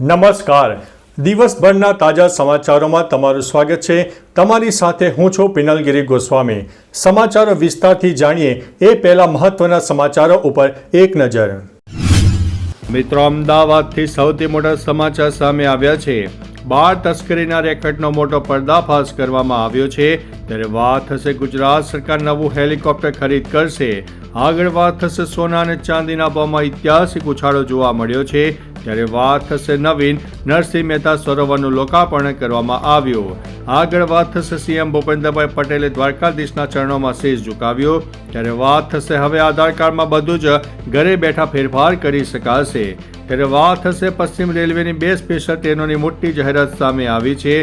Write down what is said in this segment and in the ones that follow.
નમસ્કાર. દિવસભરના તાજા સમાચારોમાં તમારું સ્વાગત છે. તમારી સાથે હું છું પિનલગીરી ગોસ્વામી. સમાચારો વિસ્તારથી જાણીએ એ પહેલા મહત્વના સમાચારો ઉપર એક નજર. મિત્રો, અમદાવાદથી સૌથી મોટા સમાચાર સામે આવ્યા છે. બાળ તસ્કરીના રેકેટનો મોટો પર્દાફાશ કરવામાં આવ્યો છે. ત્યારે વાત થશે ગુજરાત સરકાર નવું હેલિકોપ્ટર ખરીદ કરશે. આગળ વાત થશે સોના અને ચાંદીના ભાવમાં ઐતિહાસિક ઉછાળો જોવા મળ્યો છે. ત્યારે વાત થશે નવીન નરસિંહ મહેતા સરોવરનું લોકાર્પણ કરવામાં આવ્યું. આગળ વાત થશે સીએમ ભૂપેન્દ્રભાઈ પટેલે દ્વારકાધીશના ચરણોમાં શીશ ઝુકાવ્યો. ત્યારે વાત થશે હવે આધાર કાર્ડમાં બધું જ ઘરે બેઠા ફેરફાર કરી શકાશે. ત્યારે વાત થશે પશ્ચિમ રેલવેની 2 સ્પેશિયલ ટ્રેનોની મોટી જાહેરાત સામે આવી છે.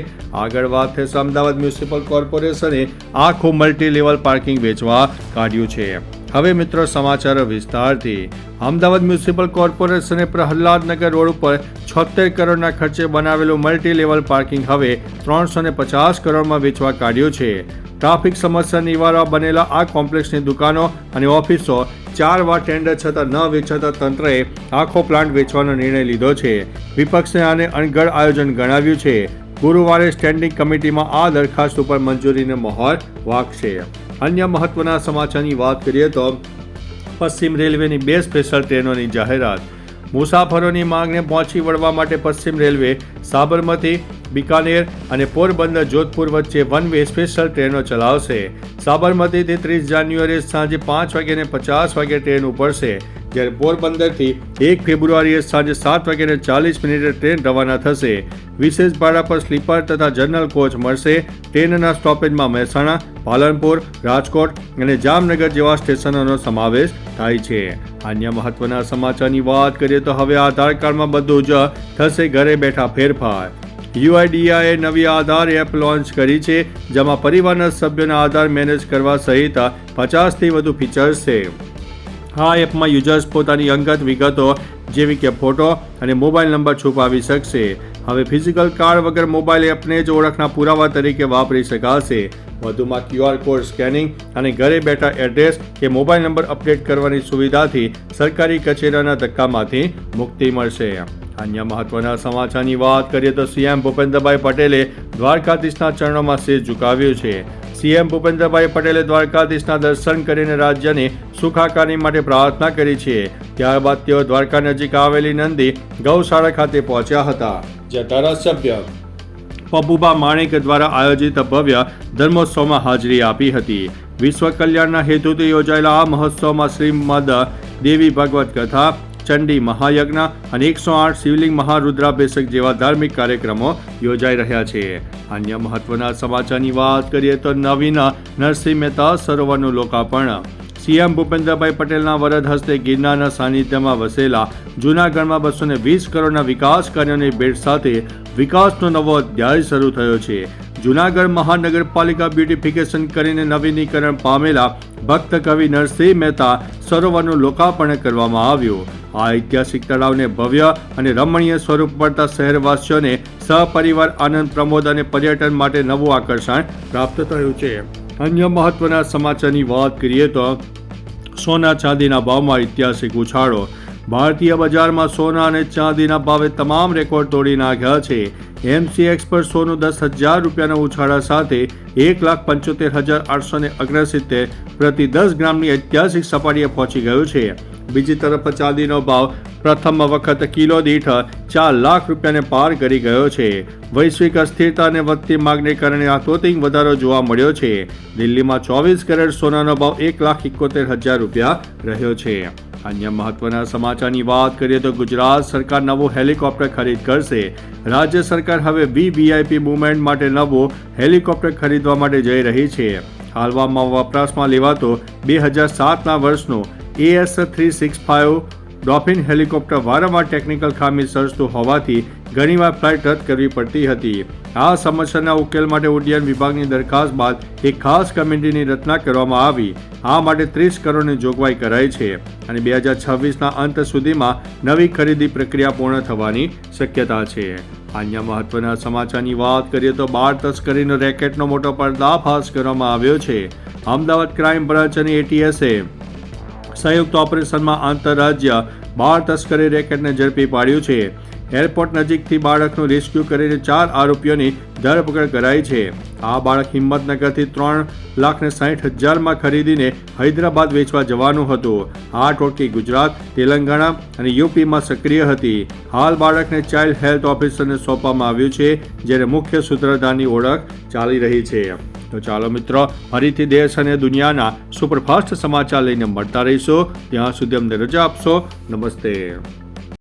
આગળ વાત થશે અમદાવાદ મ્યુનિસિપલ કોર્પોરેશને આખું મલ્ટી લેવલ પાર્કિંગ વેચવા કાઢ્યું છે. હવે મિત્રો સમાચારો વિસ્તારથી. અમદાવાદ મ્યુનિસિપલ કોર્પોરેશને પ્રહલાદનગર રોડ ઉપર 76 કરોડના ખર્ચે બનાવેલું મલ્ટી લેવલ પાર્કિંગ હવે 350 કરોડમાં વેચવા કાઢ્યું છે. ટ્રાફિક સમસ્યા નિવારવા બનેલા આ કોમ્પ્લેક્સની દુકાનો અને ઓફિસો 4 વાર ટેન્ડર છતાં ન વેચાતા તંત્રએ આખો પ્લાન્ટ વેચવાનો નિર્ણય લીધો છે. વિપક્ષે આને અણઘડ આયોજન ગણાવ્યું છે. ગુરુવારે સ્ટેન્ડિંગ કમિટીમાં આ દરખાસ્ત ઉપર મંજૂરીને મહોર વાગશે. અન્ય મહત્વના સમાચારની વાત કરીએ તો પશ્ચિમ રેલવેની 2 સ્પેશિયલ ટ્રેનોની જાહેરાત. મુસાફરોની માંગને પહોંચી વળવા માટે પશ્ચિમ રેલવે સાબરમતી, બિકાનેર અને પોરબંદર જોધપુર વચ્ચે વન વે સ્પેશિયલ ટ્રેનો ચલાવશે. સાબરમતીથી 30 જાન્યુઆરીએ સાંજે 5:50 વાગે ટ્રેન ઉપડશે. જ્યારે પોરબંદરથી 1 ફેબ્રુઆરીએ સાંજે 7:40 ટ્રેન રવાના થશે. વિશેષ ભાડા પર સ્લીપર તથા જનરલ કોચ મળશે. ટ્રેનના સ્ટોપેજમાં મહેસાણા, પાલનપુર, રાજકોટ અને જામનગર જેવા સ્ટેશનોનો સમાવેશ થાય છે. અન્ય મહત્વના સમાચારની વાત કરીએ તો હવે આધાર કાર્ડમાં બધું જ થશે ઘરે બેઠા ફેરફાર. યુઆઈડીએઆઈએ નવી આધાર એપ લોન્ચ કરી છે, જેમાં પરિવારના સભ્યોના આધાર મેનેજ કરવા સહિત 50થી વધુ ફીચર્સ છે. આ એપમાં યુઝર્સ પોતાની અંગત વિગતો જેવી કે ફોટો અને મોબાઈલ નંબર છુપાવી શકશે. હવે ફિઝિકલ કાર્ડ વગર મોબાઈલ એપને જ ઓળખના પુરાવા તરીકે વાપરી શકાશે. વધુમાં QR કોડ સ્કેનિંગ અને ઘરે બેઠા એડ્રેસ કે મોબાઈલ નંબર અપડેટ કરવાની સુવિધાથી સરકારી કચેરીના ધક્કામાંથી મુક્તિ મળશે. અન્ય મહત્વના સમાચારની વાત કરીએ તો સીએમ ભૂપેન્દ્રભાઈ પટેલે દ્વારકાધીશના ચરણોમાં શીશ ઝુકાવ્યું છે. સીએમ ભૂપેન્દ્રભાઈ પટેલે દ્વારકાધીશના દર્શન કરીને રાજ્યની સુખાકારી માટે પ્રાર્થના કરી છે. ત્યારબાદ તેઓ દ્વારકા નજીક આવેલી નંદી ગૌશાળા ખાતે પહોંચ્યા હતા, જ્યાં ધારાસભ્ય પબુભા માણેક દ્વારા આયોજિત ભવ્ય ધર્મોત્સવમાં હાજરી આપી હતી. વિશ્વ કલ્યાણના હેતુથી યોજાયેલા આ મહોત્સવમાં શ્રીમદ દેવી ભાગવત કથા, ચંડી મહાયજ્ઞ અને 108 શિવલિંગ મહારુદ્રાભિષેક જેવા ધાર્મિક કાર્યક્રમો યોજાઈ રહ્યા છે. અન્ય મહત્વના સમાચારની વાત કરીએ તો નવીન નરસિંહ મહેતા સરોવરનું લોકાર્પણ. સીએમ ભૂપેન્દ્રભાઈ પટેલના વરદ હસ્તે ગિરનારના સાનિધ્યમાં વસેલા જૂનાગઢમાં 220 કરોડના વિકાસ કાર્યોની ભેટ સાથે વિકાસનો નવો અધ્યાય શરૂ થયો છે. જૂનાગઢ મહાનગરપાલિકા બ્યુટિફિકેશન કરીને નવીનીકરણ પામેલા ભક્ત કવિ નરસિંહ મહેતા સરોવરનું લોકાર્પણ કરવામાં આવ્યું. આ ઐતિહાસિક તળાવને ભવ્ય અને રમણીય સ્વરૂપ મળતા શહેરવાસીઓને સહપરિવાર આનંદ, પ્રમોદ અને પર્યટન માટે નવું આકર્ષણ પ્રાપ્ત થયું છે. અન્ય મહત્વના સમાચારની વાત કરીએ તો સોના ચાંદીના ભાવમાં ઐતિહાસિક ઉછાળો. ભારતીય બજારમાં સોના અને ચાંદીના ભાવે તમામ રેકોર્ડ તોડી નાખ્યા છે. MCX પર સોનું 10,000 રૂપિયાના ઉછાળા સાથે 1,75,869 પ્રતિ 10 ગ્રામની ઐતિહાસિક સપાટીએ પહોંચી ગયું છે. બીજી તરફ ચાંદીનો ભાવ પ્રથમ વખત કિલો દીઠ 4 લાખ રૂપિયાને પાર કરી ગયો છે. વૈશ્વિક અસ્થિરતા અને વધતી માંગને કારણે આતોતિક વધારો જોવા મળ્યો છે. દિલ્હીમાં 24 કેરેટ સોનાનો ભાવ 1,71,000 રૂપિયા રહ્યો છે. અન્ય મહત્વના સમાચારની વાત કરીએ તો ગુજરાત સરકાર નવું હેલિકોપ્ટર ખરીદ કરશે. રાજ્ય સરકાર હવે VVIP મુવમેન્ટ માટે નવું હેલિકોપ્ટર ખરીદવા માટે જઈ રહી છે. હાલમાં વપરાશમાં લેવાતો 2007ના વર્ષનો AS365 ડોલ્ફિન હેલિકોપ્ટર વારંવાર ટેકનિકલ ખામી સર્જતું હોવાથી ઘણીવાર ફ્લાઇટ રદ કરવી પડતી હતી. આ સમસ્યાના ઉકેલ માટે ઉડ્ડયન વિભાગની દરખાસ્ત બાદ એક ખાસ કમિટીની રચના કરવામાં આવી. આ માટે 30 કરોડની જોગવાઈ કરાઈ છે અને 2026ના અંત સુધીમાં નવી ખરીદી પ્રક્રિયા પૂર્ણ થવાની શક્યતા છે. અન્ય મહત્વના સમાચારની વાત કરીએ તો બાળ તસ્કરીનો રેકેટનો મોટો પર્દાફાશ કરવામાં આવ્યો છે. અમદાવાદ ક્રાઇમ બ્રાન્ચ અને ATSએ સંયુક્ત ઓપરેશનમાં આંતરરાજ્ય બાળ તસ્કરી રેકેટને ઝડપી પાડ્યું છે. એરપોર્ટ નજીકથી બાળકનું રેસ્ક્યુ કરીને 4 આરોપીઓની ધરપકડ કરાઈ છે. આ બાળક હિંમતનગરથી 3,60,000માં ખરીદીને હૈદરાબાદ વેચવા જવાનું હતું. આ ટોળકી ગુજરાત, તેલંગાણા અને યુપીમાં સક્રિય હતી. હાલ બાળકને ચાઇલ્ડ હેલ્થ ઓફિસરને સોંપવામાં આવ્યું છે, જ્યારે મુખ્ય સૂત્રધારની ઓળખ ચાલી રહી છે. તો ચાલો મિત્રો, ફરીથી દેશ અને દુનિયાના સુપરફાસ્ટ સમાચાર લઈને મળતા રહીશું. ત્યાં સુધી અમને રજા આપશો. નમસ્તે.